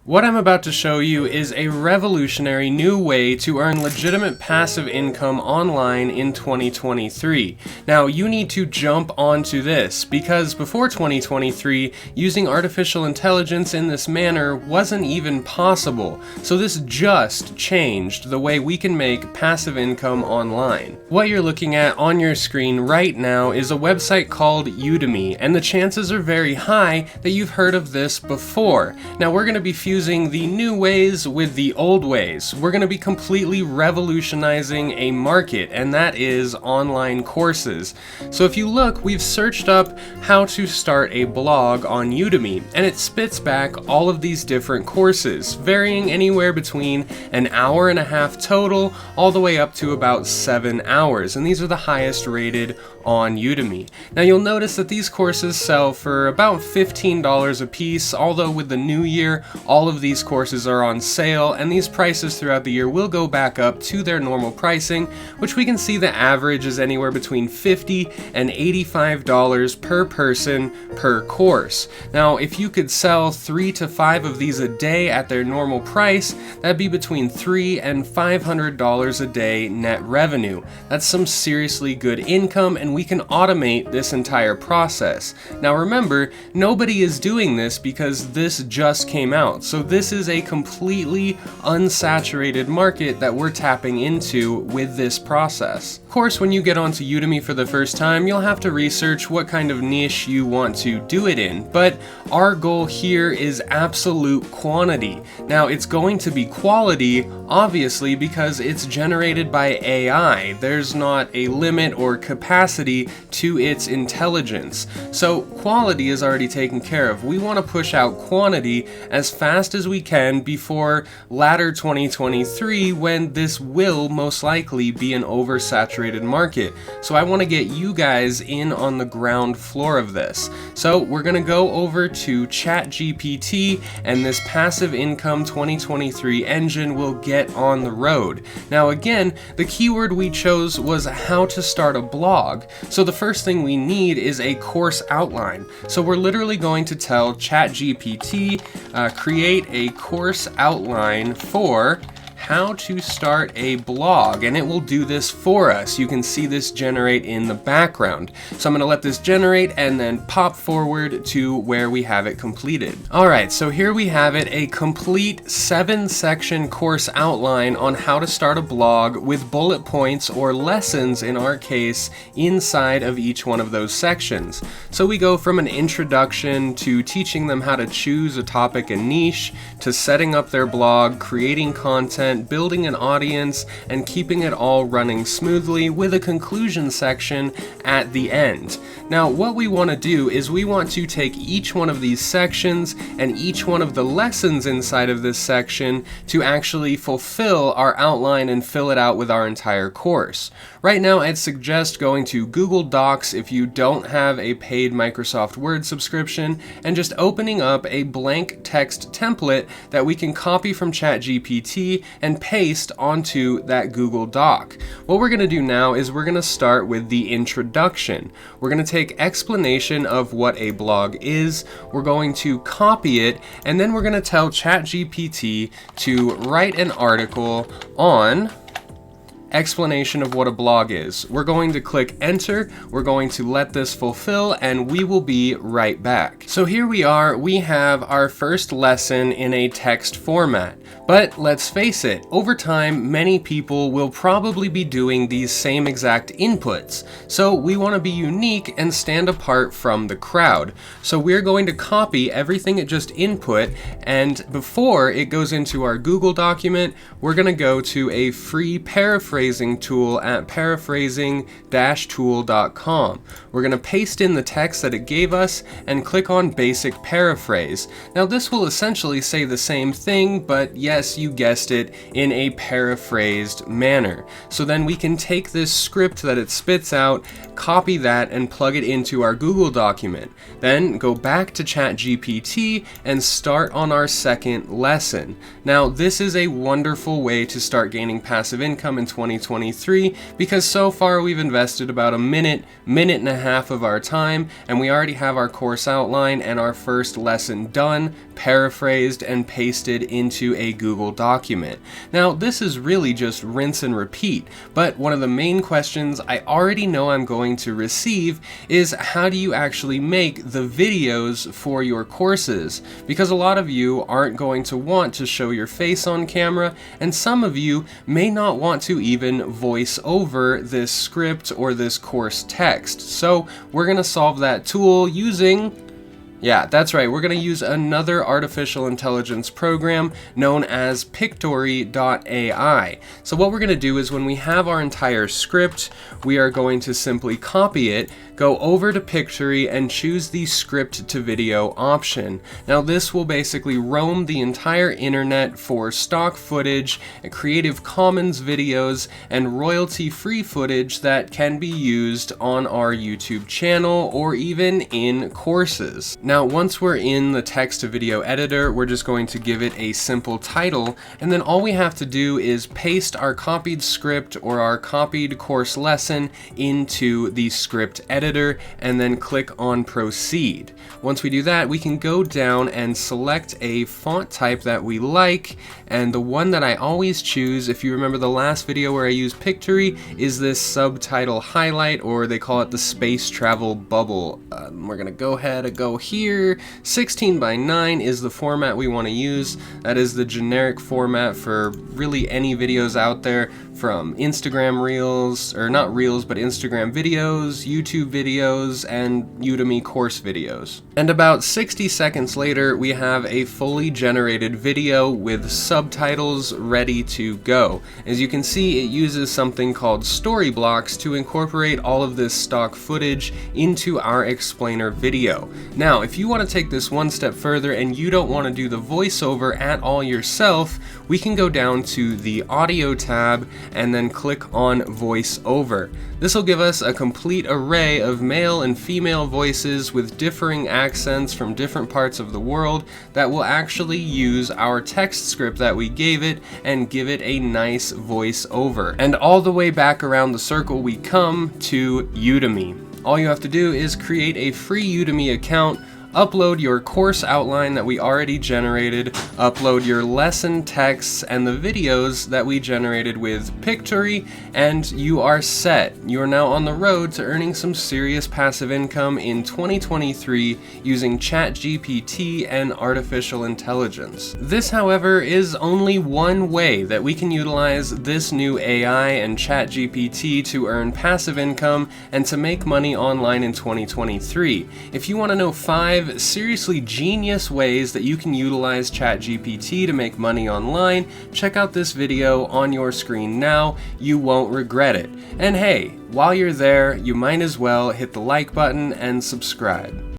What I'm about to show you is a revolutionary new way to earn legitimate passive income online in 2023. Now, you need to jump onto this because before 2023, using artificial intelligence in this manner wasn't even possible. So this just changed the way we can make passive income online. What you're looking at on your screen right now is a website called Udemy, and the chances are very high that you've heard of this before. Now, we're going to be fusing the new ways with the old ways. We're going to be completely revolutionizing a market, and that is online courses. So if you look, we've searched up how to start a blog on Udemy, and it spits back all of these different courses, varying anywhere between an hour and a half total, all the way up to about 7 hours, and these are the highest rated on Udemy. Now you'll notice that these courses sell for about $15 a piece, although with the new year, all of these courses are on sale, and these prices throughout the year will go back up to their normal pricing, which we can see the average is anywhere between $50 and $85 per person per course. Now, if you could sell 3 to 5 of these a day at their normal price, that'd be between $300 and $500 a day net revenue. That's some seriously good income, and we can automate this entire process. Now remember, nobody is doing this because this just came out, so this is a completely unsaturated market that we're tapping into with this process. Of course, when you get onto Udemy for the first time, you'll have to research what kind of niche you want to do it in, but our goal here is absolute quantity. Now, it's going to be quality, obviously, because it's generated by AI. There's not a limit or capacity to its intelligence. So quality is already taken care of. We want to push out quantity as fast as we can before latter 2023, when this will most likely be an oversaturated market. So I want to get you guys in on the ground floor of this. So we're going to go over to Chat GPT, and this passive income 2023 engine will get on the road. Now again, the keyword we chose was how to start a blog. So the first thing we need is a course outline. So we're literally going to tell Chat GPT, create a course outline for how to start a blog, and it will do this for us. You can see this generate in the background. So I'm going to let this generate and then pop forward to where we have it completed. Alright, so here we have it, a complete 7-section course outline on how to start a blog with bullet points, or lessons in our case, inside of each one of those sections. So we go from an introduction to teaching them how to choose a topic and niche, to setting up their blog, creating content, building an audience, and keeping it all running smoothly, with a conclusion section at the end. Now, what we want to do is we want to take each one of these sections and each one of the lessons inside of this section to actually fulfill our outline and fill it out with our entire course. Right now, I'd suggest going to Google Docs if you don't have a paid Microsoft Word subscription, and just opening up a blank text template that we can copy from Chat GPT and paste onto that Google Doc. What we're going to do now is we're going to start with the introduction. We're going to take explanation of what a blog is, we're going to copy it, and then we're going to tell Chat GPT to write an article on explanation of what a blog is. We're going to click enter, we're going to let this fulfill, and we will be right back. So here we are, we have our first lesson in a text format. But let's face it, over time, many people will probably be doing these same exact inputs. So we want to be unique and stand apart from the crowd. So we're going to copy everything it just input, and before it goes into our Google document, we're going to go to a free paraphrasing tool at paraphrasing-tool.com. We're going to paste in the text that it gave us and click on basic paraphrase. Now this will essentially say the same thing, but yes, you guessed it, in a paraphrased manner. So then we can take this script that it spits out, copy that, and plug it into our Google document. Then go back to Chat GPT and start on our second lesson. Now this is a wonderful way to start gaining passive income in 2023. 2023, because so far we've invested about a minute and a half of our time, and we already have our course outline and our first lesson done, paraphrased, and pasted into a Google document. Now, this is really just rinse and repeat, but one of the main questions I already know I'm going to receive is, how do you actually make the videos for your courses? Because a lot of you aren't going to want to show your face on camera, and some of you may not want to even voice over this script or this course text. So we're going to solve that tool using, yeah, that's right, we're going to use another artificial intelligence program known as Pictory.ai. So what we're going to do is, when we have our entire script, we are going to simply copy it, go over to Pictory, and choose the script to video option. Now this will basically roam the entire internet for stock footage, Creative Commons videos, and royalty-free footage that can be used on our YouTube channel or even in courses. Now, once we're in the text-to-video editor, we're just going to give it a simple title, and then all we have to do is paste our copied script or our copied course lesson into the script editor, and then click on Proceed. Once we do that, we can go down and select a font type that we like, and the one that I always choose, if you remember the last video where I used Pictory, is this subtitle highlight, or they call it the space travel bubble. We're gonna go ahead and go here. 16:9 is the format we want to use. That is the generic format for really any videos out there, from Instagram Reels, or not Reels, but Instagram videos, YouTube videos, and Udemy course videos. And about 60 seconds later, we have a fully generated video with subtitles ready to go. As you can see, it uses something called story blocks to incorporate all of this stock footage into our explainer video. Now, if you want to take this one step further and you don't want to do the voiceover at all yourself, we can go down to the audio tab and then click on voiceover. This will give us a complete array of male and female voices with differing accents from different parts of the world that will actually use our text script that we gave it and give it a nice voiceover. And all the way back around the circle we come to Udemy. All you have to do is create a free Udemy account, upload your course outline that we already generated, upload your lesson texts and the videos that we generated with Pictory, and you are set. You are now on the road to earning some serious passive income in 2023 using Chat GPT and artificial intelligence. This, however, is only one way that we can utilize this new AI and Chat GPT to earn passive income and to make money online in 2023. If you want to know 5 seriously genius ways that you can utilize Chat GPT to make money online, check out this video on your screen now. You won't regret it. And hey, while you're there, you might as well hit the like button and subscribe.